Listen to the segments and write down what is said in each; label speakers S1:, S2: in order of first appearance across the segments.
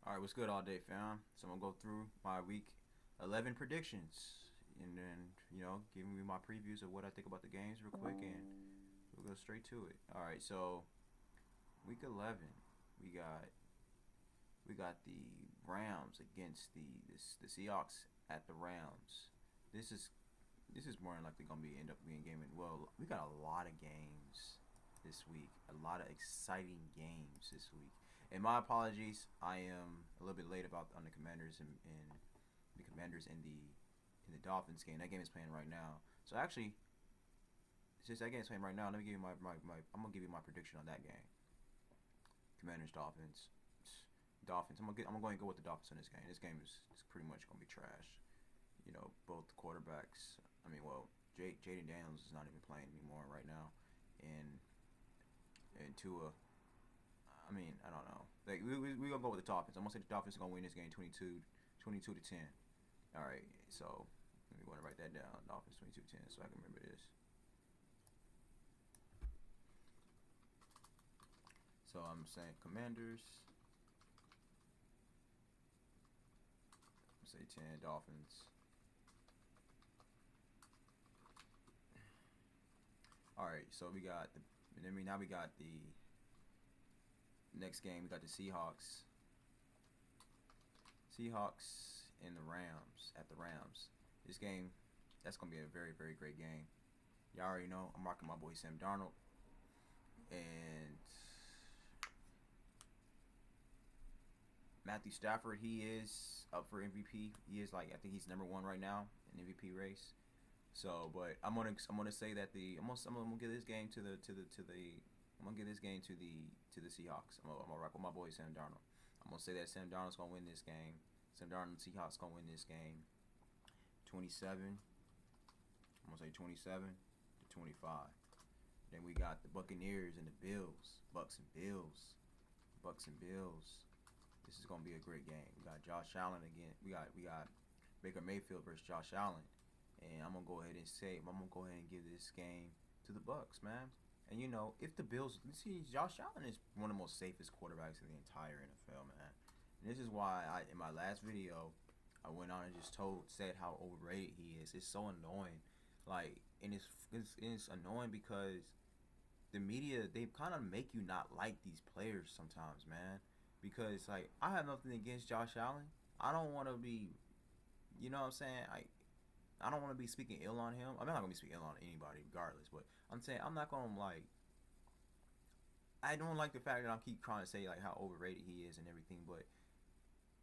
S1: All right, what's good all day, fam? So I'm gonna go through my week 11 predictions, and then giving you my previews of what I think about the games real quick, and we'll go straight to it. All right, so week 11, we got we got the Rams against the Seahawks at the Rams. This is this is more than likely gonna be end up being game. Well, we got a lot of games this week, a lot of exciting games this week. And my apologies, I am a little bit late about on the Commanders and the Commanders in the Dolphins game. That game is playing right now. So actually, since that game is playing right now, let me give you my I'm gonna give you my prediction on that game. Commanders Dolphins. Dolphins. I'm gonna go with the Dolphins in this game. This game is pretty much gonna be trash. Both quarterbacks. I mean, well, Jaden Daniels is not even playing anymore right now, and Tua. I mean, I don't know. Like we gonna go with the Dolphins. I'm gonna say the Dolphins are gonna win this game 22 to 10. All right, so let me go and write that down. Dolphins 22-10, so I can remember this. So I'm saying Commanders. I'm say 10 Dolphins. All right, so we got the. And then now we got the next game. We got the Seahawks. Seahawks and the Rams at the Rams. This game, that's gonna be a very very great game. Y'all already know I'm rocking my boy Sam Darnold, and Matthew Stafford. He is up for MVP. He is like I think he's number one right now in MVP race. So, but I'm gonna say that I'm gonna give this game I'm gonna give this game to the Seahawks. I'm gonna rock with my boy Sam Darnold. I'm gonna say that Sam Darnold's gonna win this game. Sam Darnold and Seahawks gonna win this game. 27. I'm gonna say 27-25. Then we got the Buccaneers and the Bills. Bucks and Bills. Bucks and Bills. This is gonna be a great game. We got Josh Allen again. We got Baker Mayfield versus Josh Allen. And I'm gonna go ahead and give this game to the Bucks, man. And if the Bills, see, Josh Allen is one of the most safest quarterbacks in the entire NFL, man. And this is why in my last video, I went on and just said how overrated he is. It's so annoying, like, and it's annoying because the media, they kind of make you not like these players sometimes, man. Because like I have nothing against Josh Allen. I don't want to be, you know what I'm saying? I don't want to be speaking ill on him. I'm not gonna be speaking ill on anybody, regardless. But I'm saying I'm not gonna like. I don't like the fact that I keep trying to say like how overrated he is and everything. But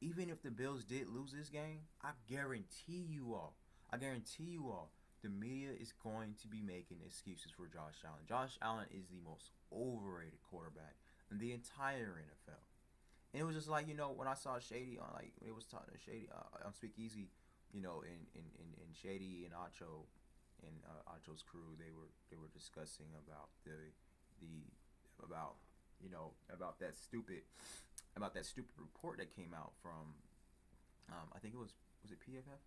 S1: even if the Bills did lose this game, I guarantee you all, the media is going to be making excuses for Josh Allen. Josh Allen is the most overrated quarterback in the entire NFL. And it was just like when I saw Shady on like when it was talking to Shady on Speakeasy, in Shady and Acho's crew, they were discussing about the about about that stupid report that came out from I think it was it PFF.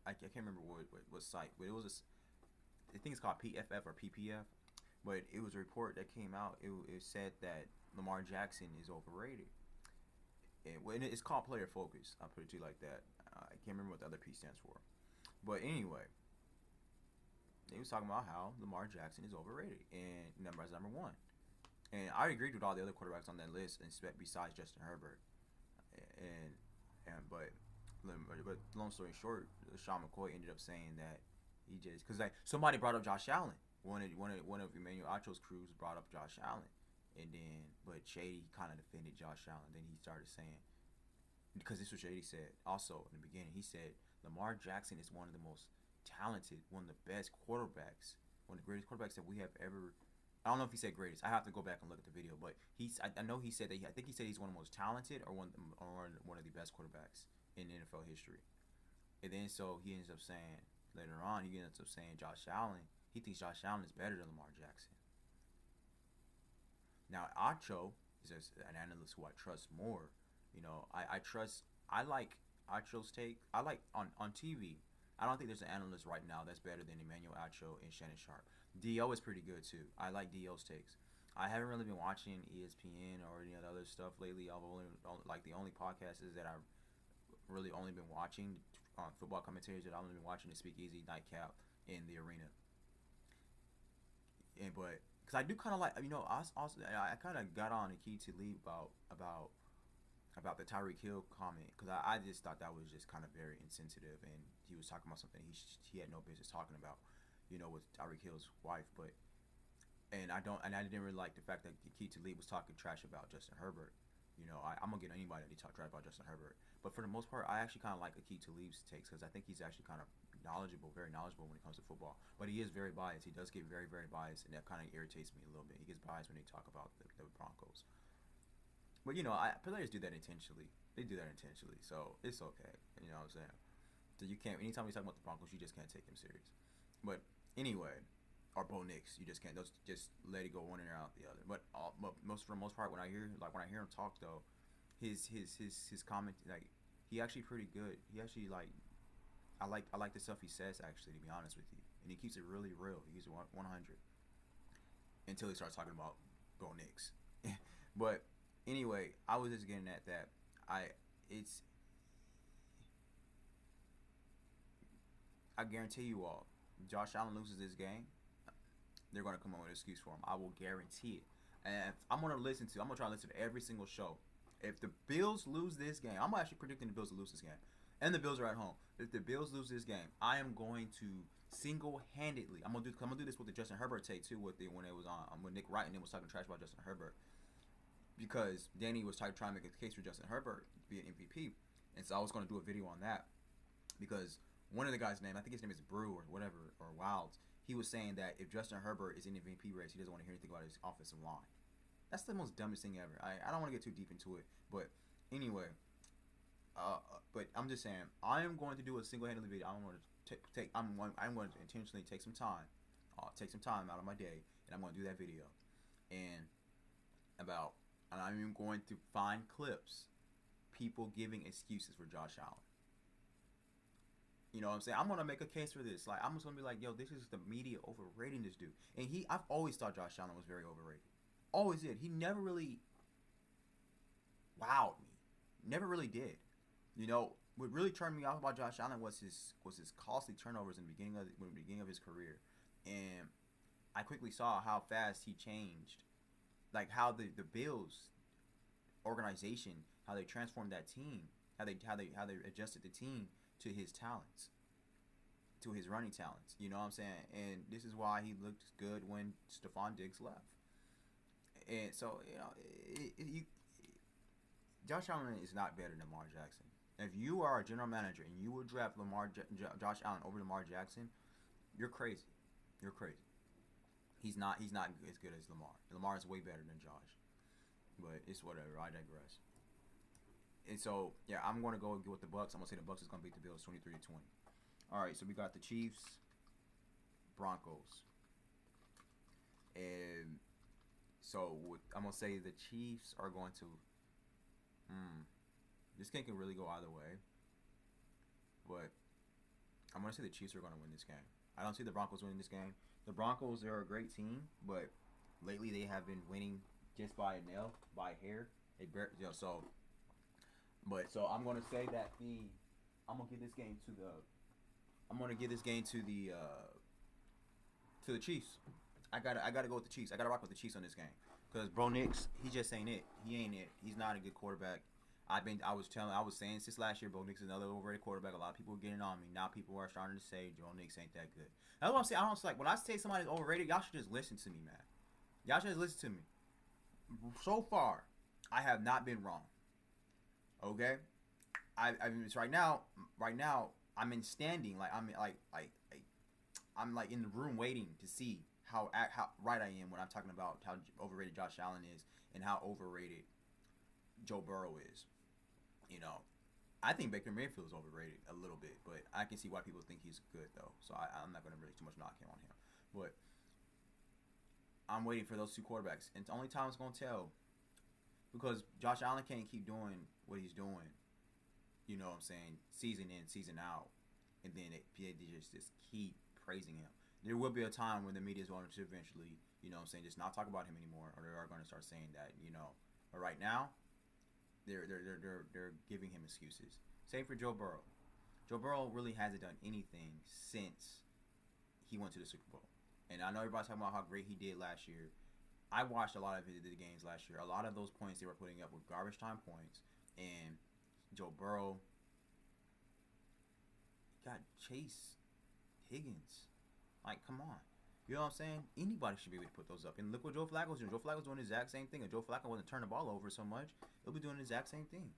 S1: I can't remember what site, but I think it's called PFF or PPF. But it was a report that came out. It said that Lamar Jackson is overrated. And it's called Player Focus. I'll put it to you like that. I can't remember what the other P stands for. But anyway, they was talking about how Lamar Jackson is overrated and number one. And I agreed with all the other quarterbacks on that list, besides Justin Herbert. And but long story short, Sean McCoy ended up saying that he just because like somebody brought up Josh Allen. One of Emmanuel Acho's crews brought up Josh Allen, and then but Shady kind of defended Josh Allen. Then he started saying because this was what Shady said also in the beginning. He said Lamar Jackson is one of the most talented, one of the best quarterbacks, one of the greatest quarterbacks that we have ever. I don't know if he said greatest. I have to go back and look at the video, but I know he said that I think he said he's one of the most talented or one of the best quarterbacks in NFL history. And then so he ends up saying later on he ends up saying Josh Allen. He thinks Josh Allen is better than Lamar Jackson. Now Acho is an analyst who I trust more. I like Acho's take. I like on TV. I don't think there's an analyst right now that's better than Emmanuel Acho and Shannon Sharp. DO is pretty good too. I like DO's takes. I haven't really been watching ESPN or any of the other stuff lately. I've only like the only podcast is that I've really only been watching football commentators that I've only been watching is Speakeasy, Nightcap, in the Arena. And but because I do kind of like I kind of got on the key to leave about the Tyreek Hill comment because I just thought that was just kind of very insensitive and he was talking about something he had no business talking about, with Tyreek Hill's wife. But and I didn't really like the fact that Keith Lee was talking trash about Justin Herbert. I'm gonna get anybody that talk trash about Justin Herbert. But for the most part, I actually kind of like Akeem Talib's takes because I think he's actually kind of knowledgeable, very knowledgeable when it comes to football. But he is very biased. He does get very, very biased, and that kind of irritates me a little bit. He gets biased when they talk about the Broncos. But players do that intentionally. They do that intentionally, so it's okay. You know what I'm saying? So you can't. Anytime you talk about the Broncos, you just can't take him serious. But anyway, or Bo Nix, you just can't. Just let it go one ear out the other. But for the most part, when I hear him talk though, his comment like he actually pretty good. He actually like I like the stuff he says actually, to be honest with you, and he keeps it really real. He keeps it 100 until he starts talking about Bo Nix. But anyway, I was just getting at that. It's I guarantee you all, Josh Allen loses this game, they're gonna come up with an excuse for him. I will guarantee it. And I'm gonna try to listen to every single show. If the Bills lose this game, I'm actually predicting the Bills to lose this game, and the Bills are at home. If the Bills lose this game, I am going to single-handedly. I'm gonna do this with the Justin Herbert take too. When it was on when Nick Wright and was talking trash about Justin Herbert, because Danny was trying to make a case for Justin Herbert to be an MVP, and so I was gonna do a video on that because one of the guys' name, I think his name is Brew or whatever, or Wilds, he was saying that if Justin Herbert is in the MVP race, he doesn't want to hear anything about his offensive line. That's the most dumbest thing ever. I don't want to get too deep into it, but anyway, but I'm just saying I am going to do a single-handed video. I'm going to I'm going to intentionally take some time out of my day, and I'm going to do that video, and I'm going to find clips, people giving excuses for Josh Allen. You know what I'm saying? I'm gonna make a case for this. Like I'm just gonna be like, yo, this is the media overrating this dude. And I've always thought Josh Allen was very overrated. Always did. He never really wowed me. Never really did. What really turned me off about Josh Allen was his costly turnovers in the beginning of his career, and I quickly saw how fast he changed, like how the Bills organization, how they transformed that team, how they adjusted the team to his talents, to his running talents. You know what I'm saying? And this is why he looked good when Stephon Diggs left. And so, Josh Allen is not better than Lamar Jackson. If you are a general manager and you would draft Josh Allen over Lamar Jackson, you're crazy. You're crazy. He's not as good as Lamar. Lamar is way better than Josh. But it's whatever. I digress. And so, yeah, I'm going to go with the Bucks. I'm going to say the Bucks is going to beat the Bills 23-20. All right, so we got the Chiefs, Broncos. And so I'm going to say the Chiefs are going to this game can really go either way. But I'm going to say the Chiefs are going to win this game. I don't see the Broncos winning this game. The Broncos are a great team, but lately they have been winning just by a nail, by a hair. So I'm gonna say that I'm gonna give this game to the Chiefs. I gotta go with the Chiefs. I gotta rock with the Chiefs on this game because Bo Nix, he just ain't it. He ain't it. He's not a good quarterback. I was saying since last year, Bo Nix is another overrated quarterback. A lot of people are getting on me. Now people are starting to say Joe Nix ain't that good. That's what I'm saying. I don't like when I say somebody's overrated. Y'all should just listen to me, man. Y'all should just listen to me. So far, I have not been wrong. Okay, it's right now. I'm in standing, like I'm like in the room waiting to see how right I am when I'm talking about how overrated Josh Allen is and how overrated Joe Burrow is. I think Baker Mayfield is overrated a little bit, but I can see why people think he's good though. So I'm not going to really too much knock him on him, but I'm waiting for those two quarterbacks, and the only time it's going to tell. Because Josh Allen can't keep doing what he's doing, you know what I'm saying, season in, season out, and then they just keep praising him. There will be a time when the media is going to eventually You know what I'm saying? Just not talk about him anymore, or they are going to start saying that, you know. But right now, they're giving him excuses. Same for Joe Burrow. Joe Burrow really hasn't done anything since he went to the Super Bowl. And I know everybody's talking about how great he did last year. I watched a lot of the games last year. A lot of those points they were putting up were garbage time points. And Joe Burrow got Chase Higgins. Like, come on. You know what I'm saying? Anybody should be able to put those up. And look what Joe Flacco's doing. Joe Flacco's doing the exact same thing. If Joe Flacco wasn't turning the ball over so much, he'll be doing the exact same thing.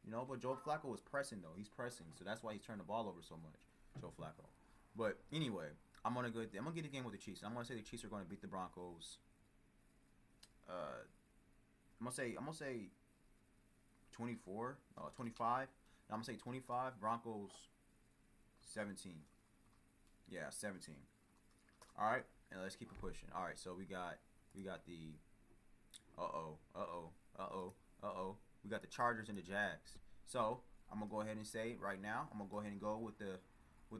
S1: You know, but Joe Flacco was pressing, though. He's pressing. So that's why he's turning the ball over so much, Joe Flacco. But anyway, I'm gonna get the game with the Chiefs. I'm gonna say the Chiefs are gonna beat the Broncos. I'm gonna say 24, 25. I'm gonna say 25. Broncos 17. Yeah, 17. All right, and let's keep it pushing. All right, so we got the we got the Chargers and the Jags. So I'm gonna go ahead and say right now, I'm gonna go ahead and go with the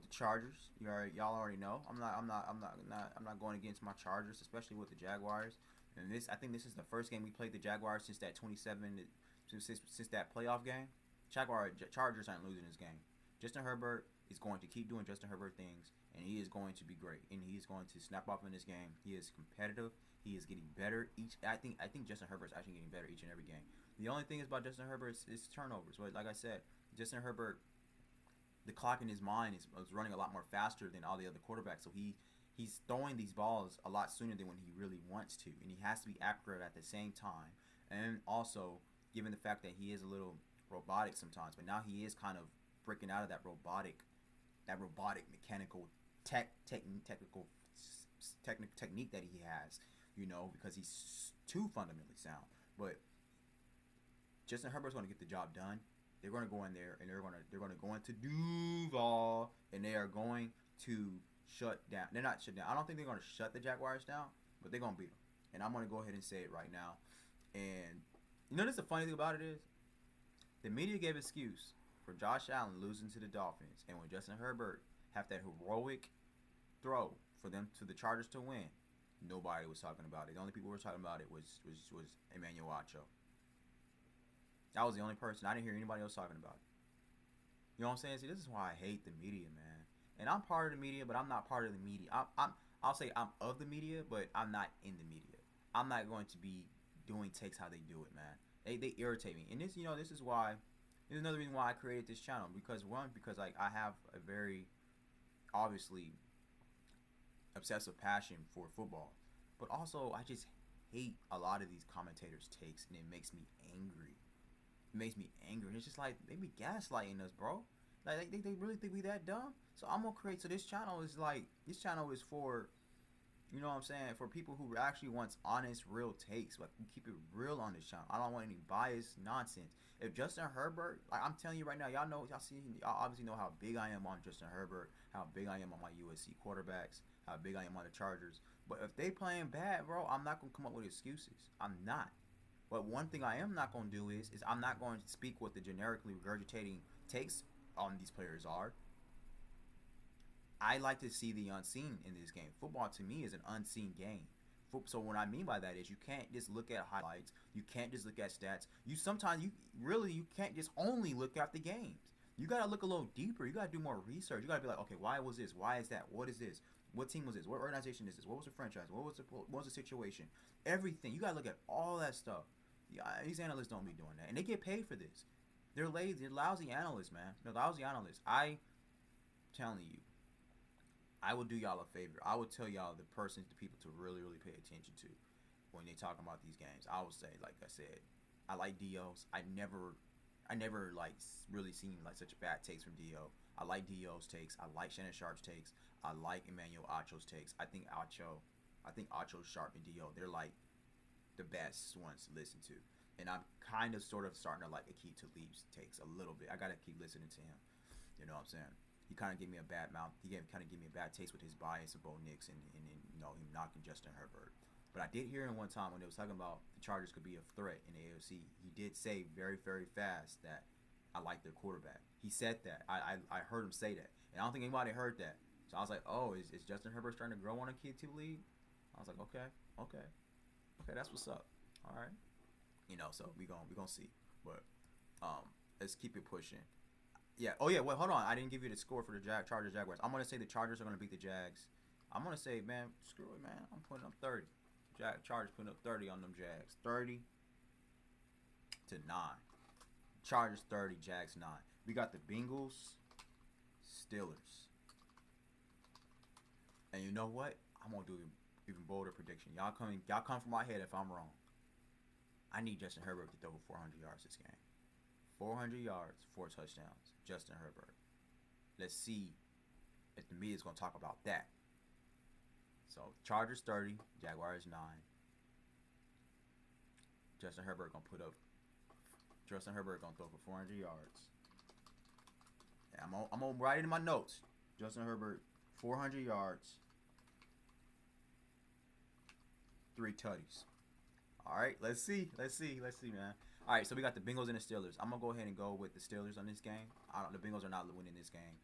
S1: Chargers. Y'all already know. I'm not going against my Chargers, especially with the Jaguars. And I think this is the first game we played the Jaguars since that 27 since that playoff game. Chargers aren't losing this game. Justin Herbert is going to keep doing Justin Herbert things, and he is going to be great. And he is going to snap off in this game. He is competitive. He is getting better I think Justin Herbert's actually getting better each and every game. The only thing is about Justin Herbert is turnovers. But like I said, Justin Herbert, the clock in his mind is running a lot more faster than all the other quarterbacks. So he's throwing these balls a lot sooner than when he really wants to, and he has to be accurate at the same time. And also, given the fact that he is a little robotic sometimes, but now he is kind of breaking out of that robotic mechanical technique that he has, you know, because he's too fundamentally sound. But Justin Herbert's going to get the job done. They're going to go in there and they're going to go into Duval, and they are going to shut down. They're not shut down. I don't think they're going to shut the Jaguars down, but they're going to beat them. And I'm going to go ahead and say it right now. And you know, this the funny thing about it is, the media gave excuse for Josh Allen losing to the Dolphins, and when Justin Herbert had that heroic throw for them to the Chargers to win, nobody was talking about it. The only people who were talking about it was Emmanuel Acho. That was the only person. I didn't hear anybody else talking about it. You know what I'm saying? See, this is why I hate the media, man. And I'm part of the media, but I'm not part of the media. I'll say I'm of the media, but I'm not in the media. I'm not going to be doing takes how they do it, man. They irritate me. And this, you know, this is another reason why I created this channel. Because like I have a very obviously obsessive passion for football. But also I just hate a lot of these commentators' takes, and it makes me angry. It makes me angry. And it's just like they be gaslighting us, bro. Like they really think we that dumb? So I'm gonna create. So this channel is for, you know what I'm saying, for people who actually wants honest, real takes. Like, keep it real on this channel. I don't want any biased nonsense. If Justin Herbert, like I'm telling you right now, y'all obviously know how big I am on Justin Herbert, how big I am on my USC quarterbacks, how big I am on the Chargers. But if they playing bad, bro, I'm not gonna come up with excuses. I'm not. But one thing I am not gonna do is I'm not going to speak what the generically regurgitating takes on these players are. I like to see the unseen in this game. Football to me is an unseen game. So what I mean by that is you can't just look at highlights. You can't just look at stats. You can't just only look at the games. You gotta look a little deeper. You gotta do more research. You gotta be like, okay, why was this? Why is that? What is this? What team was this? What organization is this? What was the franchise? What was the situation? Everything. You gotta look at all that stuff. Yeah, these analysts don't be doing that, and they get paid for this. They're lazy. They're lousy analysts, man. They're lousy analysts. I'm telling you, I will do y'all a favor. I will tell y'all the people to really, really pay attention to when they talk about these games. I will say, like I said, I like Dio's. I never like really seen like such bad takes from Dio. I like Dio's takes. I like Shannon Sharp's takes. I like Emmanuel Acho's takes. I think Acho, Sharp, and Dio, they're like the best ones to listen to. And I'm kind of sort of starting to like Aqib Talib's takes a little bit. I gotta keep listening to him. You know what I'm saying? He kind of gave me a bad mouth. Kind of gave me a bad taste with his bias of Bo Nix and you know, him knocking Justin Herbert. But I did hear him one time when they was talking about the Chargers could be a threat in the AFC. He did say very, very fast that I like their quarterback. He said that. I heard him say that. And I don't think anybody heard that. So I was like, oh, is Justin Herbert starting to grow on Aqib Talib? was like, okay, okay, okay, that's what's up. All right, so we gonna see, but um, let's keep it pushing. Yeah. Oh yeah. Wait, hold on. I didn't give you the score for the Chargers Jaguars. I'm gonna say the Chargers are gonna beat the Jags. I'm gonna say, man, screw it, man. I'm putting up 30. Chargers putting up 30 on them Jags. 30-9. Chargers 30, Jags 9. We got the Bengals, Steelers. And you know what? I'm gonna do an even bolder prediction. Y'all come from my head if I'm wrong. I need Justin Herbert to throw for 400 yards this game. 400 yards, 4 touchdowns. Justin Herbert. Let's see if the media's gonna talk about that. So Chargers 30, Jaguars 9. Justin Herbert gonna throw for 400 yards. I'm gonna write it in my notes. Justin Herbert, 400 yards, 3 tutties. All right, let's see, man. All right, so we got the Bengals and the Steelers. I'm gonna go ahead and go with the Steelers on this game. The Bengals are not winning this game.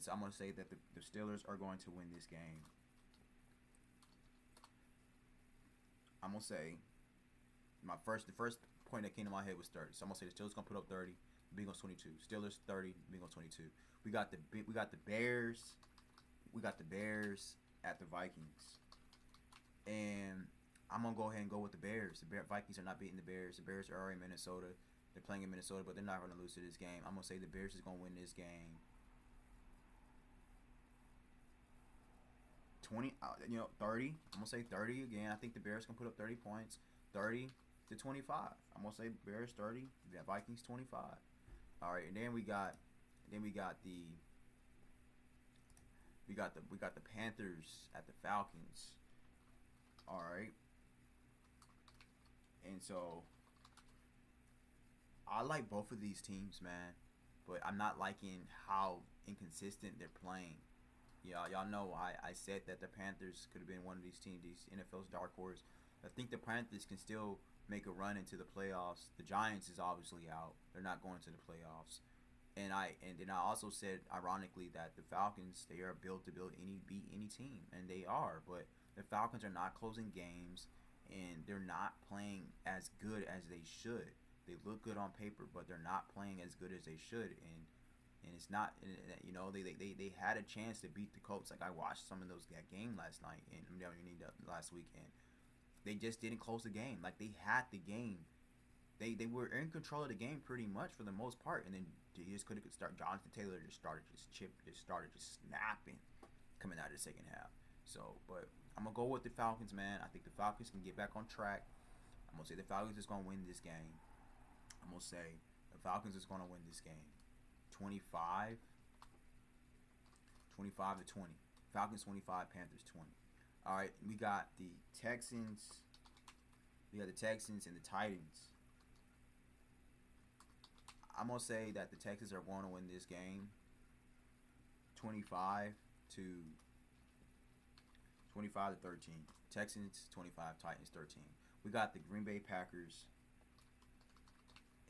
S1: So I'm gonna say that the Steelers are going to win this game. I'm gonna say the first point that came to my head was 30. So I'm gonna say the Steelers gonna put up 30, Bengals 22. Steelers 30, Bengals 22. We got the Bears. We got the Bears at the Vikings. And I'm gonna go ahead and go with the Bears. The Vikings are not beating the Bears. The Bears are in Minnesota. They're playing in Minnesota, but they're not gonna lose to this game. I'm gonna say the Bears is gonna win this game. 30. I'm gonna say 30 again. I think the Bears can put up 30 points. 30-25. I'm gonna say Bears 30. Yeah, Vikings 25. All right, and then we got the Panthers at the Falcons. All right, and so I like both of these teams, man, but I'm not liking how inconsistent they're playing. Y'all know I said that the Panthers could have been one of these teams, these NFL's dark horse. I think the Panthers can still make a run into the playoffs. The Giants is obviously out; they're not going to the playoffs. And then I also said, ironically, that the Falcons, they are built to beat any team, and they are. But the Falcons are not closing games, and they're not playing as good as they should. They look good on paper, but they're not playing as good as they should. And it's not, they had a chance to beat the Colts. Like, I watched some of that game last night and last weekend. They just didn't close the game. Like, they had the game. They were in control of the game pretty much for the most part, and then you just couldn't start. Jonathan Taylor just started snapping coming out of the second half. So, but I'm gonna go with the Falcons, man. I think the Falcons can get back on track. I'm gonna say the Falcons is gonna win this game. I'm gonna say the Falcons is gonna win this game. 25-20. Falcons 25, Panthers 20. All right, we got the Texans. We got the Texans and the Titans. I'm gonna say that the Texans are going to win this game. 25-13. Texans 25, Titans 13. We got the Green Bay Packers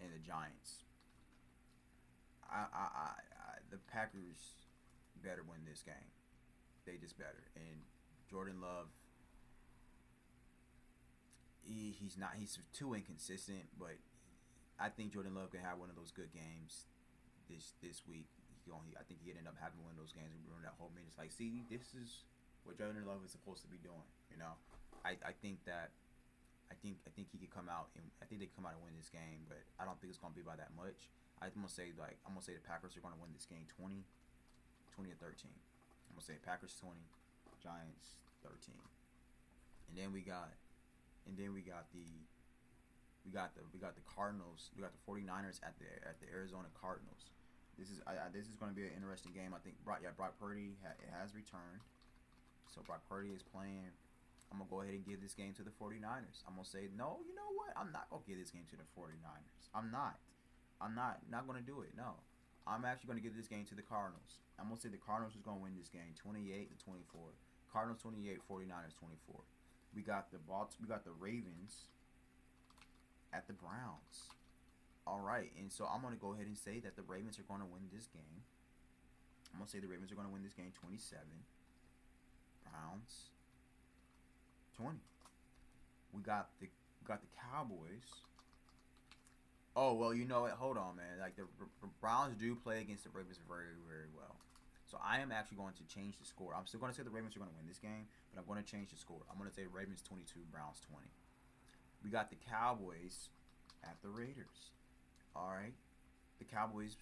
S1: and the Giants. The Packers better win this game. They just better. And Jordan Love, he's too inconsistent, but I think Jordan Love can have one of those good games this week. I think he ended up having one of those games. We remember that whole minute. It's like, see, this is what Jordan Love is supposed to be doing. I think he could come out and I think they come out and win this game, but I don't think it's gonna be by that much. I'm gonna say the Packers are gonna win this game 20-13. I'm gonna say Packers 20, Giants 13. And then we got the Cardinals. We got the 49ers at the Arizona Cardinals. This is going to be an interesting game. I think Brock Purdy has returned. So Brock Purdy is playing. I'm going to go ahead and give this game to the 49ers. I'm going to say, no, you know what? I'm not going to give this game to the 49ers. I'm not going to do it. No. I'm actually going to give this game to the Cardinals. I'm going to say the Cardinals is going to win this game 28-24. Cardinals 28, 49ers 24. We got the Ravens at the Browns. All right, and so I'm going to go ahead and say that the Ravens are going to win this game. I'm going to say the Ravens are going to win this game 27. Browns 20. We got the Cowboys. Oh well, you know what? Hold on, man. Like the Browns do play against the Ravens very, very well. So I am actually going to change the score. I'm still going to say the Ravens are going to win this game, but I'm going to change the score. I'm going to say Ravens 22, Browns 20. We got the Cowboys at the Raiders. All right, the Cowboys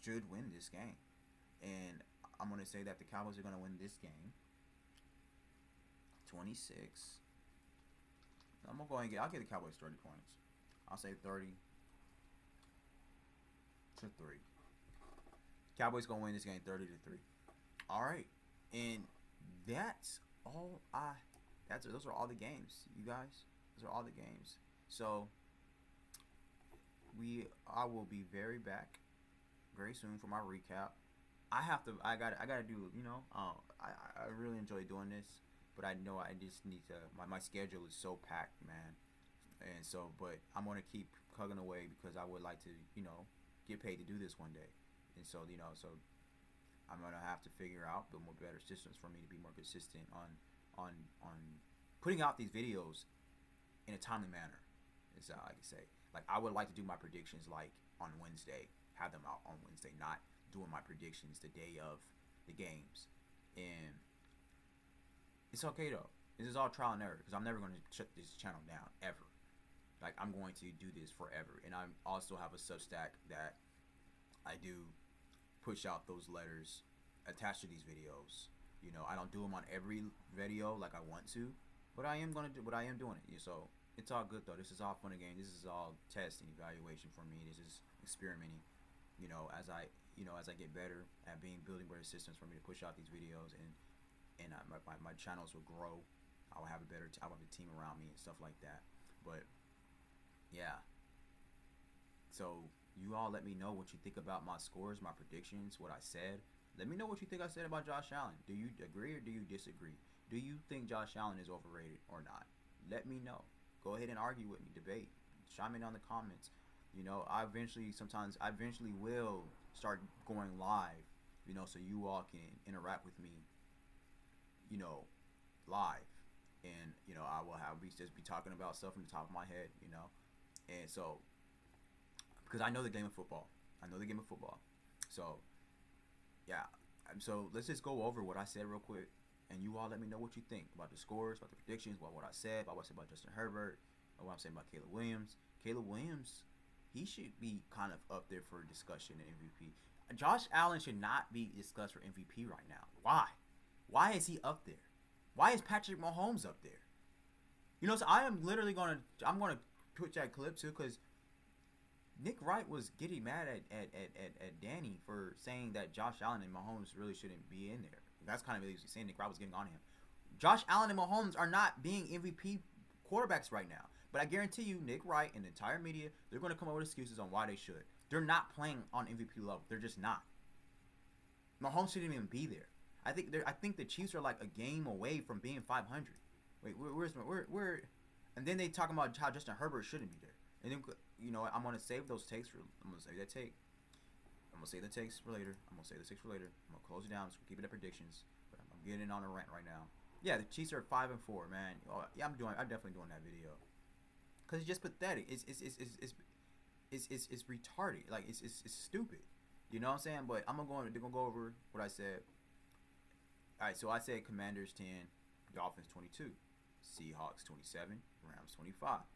S1: should win this game, and I'm going to say that the Cowboys are going to win this game 26. I'm going to go ahead and I'll give the Cowboys 30 points. I'll say 30 to 3. Cowboys gonna win this game 30 to 3. All right, and that's all those are all the games, you guys. Those are all the games. So I will be very soon for my recap. I gotta do, I really enjoy doing this, but I know I just need to. My schedule is so packed, man, and so but I'm gonna keep plugging away because I would like to, get paid to do this one day. And so, so I'm gonna have to figure out the more better systems for me to be more consistent on putting out these videos in a timely manner. Is how I can say. Like I would like to do my predictions like on Wednesday, have them out on Wednesday, not doing my predictions the day of the games. And it's okay though. This is all trial and error because I'm never gonna shut this channel down ever. Like I'm going to do this forever, and I also have a Substack that I do push out those letters attached to these videos. I don't do them on every video like I want to, but I am doing it. So it's all good though. This is all fun and game. This is all test and evaluation for me. This is experimenting. As I get better at building better systems for me to push out these videos, and my channels will grow. I will have I will have a team around me and stuff like that. But yeah. So you all let me know what you think about my scores, my predictions, what I said. Let me know what you think I said about Josh Allen. Do you agree or do you disagree? Do you think Josh Allen is overrated or not? Let me know. Go ahead and argue with me, debate. Chime in on the comments. I eventually will start going live, so you all can interact with me, live. And, I will just be talking about stuff from the top of my head, And so, because I know the game of football. So, yeah. So, let's just go over what I said real quick. And you all let me know what you think about the scores, about the predictions, about what I said, about what I said about Justin Herbert, about what I'm saying about Caleb Williams. Caleb Williams, he should be kind of up there for discussion in MVP. Josh Allen should not be discussed for MVP right now. Why? Why is he up there? Why is Patrick Mahomes up there? So I'm going to put that clip too, because Nick Wright was getting mad at Danny for saying that Josh Allen and Mahomes really shouldn't be in there. That's kind of what he was saying. Nick Wright was getting on him. Josh Allen and Mahomes are not being MVP quarterbacks right now. But I guarantee you, Nick Wright and the entire media, they're going to come up with excuses on why they should. They're not playing on MVP level. They're just not. Mahomes shouldn't even be there. I think the Chiefs are like a game away from being 500. Wait, where? And then they talking about how Justin Herbert shouldn't be there. And then I'm gonna save those takes for. I'm gonna save that take. I'm gonna save the takes for later. I'm gonna close it down. So keep it at predictions. But I'm getting on a rant right now. Yeah, the Chiefs are 5-4, man. Oh, yeah, I'm definitely doing that video. Cause it's just pathetic. It's retarded. Like it's stupid. You know what I'm saying? But they're gonna go over what I said. All right, so I said Commanders 10, Dolphins 22, Seahawks 27, Rams 25,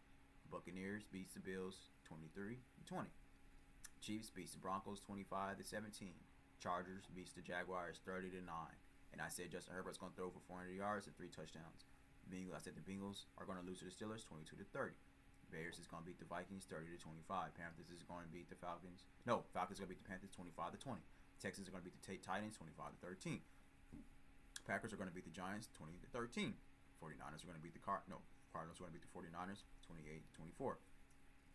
S1: Buccaneers beats the Bills 23-20, Chiefs beats the Broncos 25-17, Chargers beats the Jaguars 30-9, and I said Justin Herbert's gonna throw for 400 yards and 3 touchdowns. I said the Bengals are gonna lose to the Steelers 22-30. Bears is gonna beat the Vikings 30-25. Panthers is gonna beat the Falcons. No, Falcons are gonna beat the Panthers 25-20. Texans are gonna beat the Titans 25-13. Packers are going to beat the Giants 20-13. 49ers are going to beat the Cardinals are going to beat the 49ers 28-24.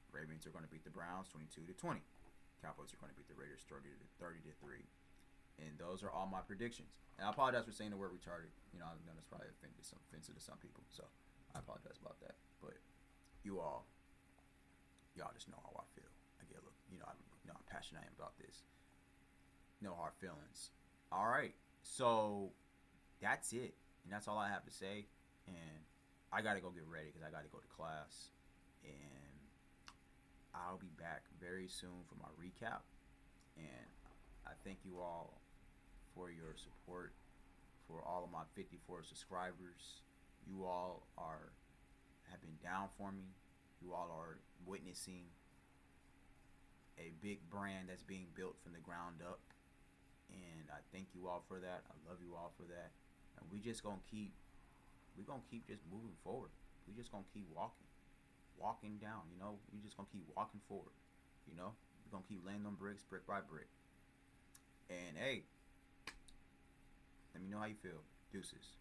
S1: Ravens are going to beat the Browns 22-20. Cowboys are going to beat the Raiders 30-3. And those are all my predictions. And I apologize for saying the word retarded. I know that's probably offensive to some people, so I apologize about that. But y'all just know how I feel. I get a little, I'm passionate about this. No hard feelings. All right, so that's it, and that's all I have to say. And I gotta go get ready because I gotta go to class, and I'll be back very soon for my recap. And I thank you all for your support, for all of my 54 subscribers. You all are have been down for me. You all are witnessing a big brand that's being built from the ground up, and I thank you all for that. I love you all for that, and we're gonna keep just moving forward. We just gonna keep walking down. You know, we just gonna keep walking forward. You know, we're gonna keep laying them bricks, brick by brick. And hey, let me know how you feel. Deuces.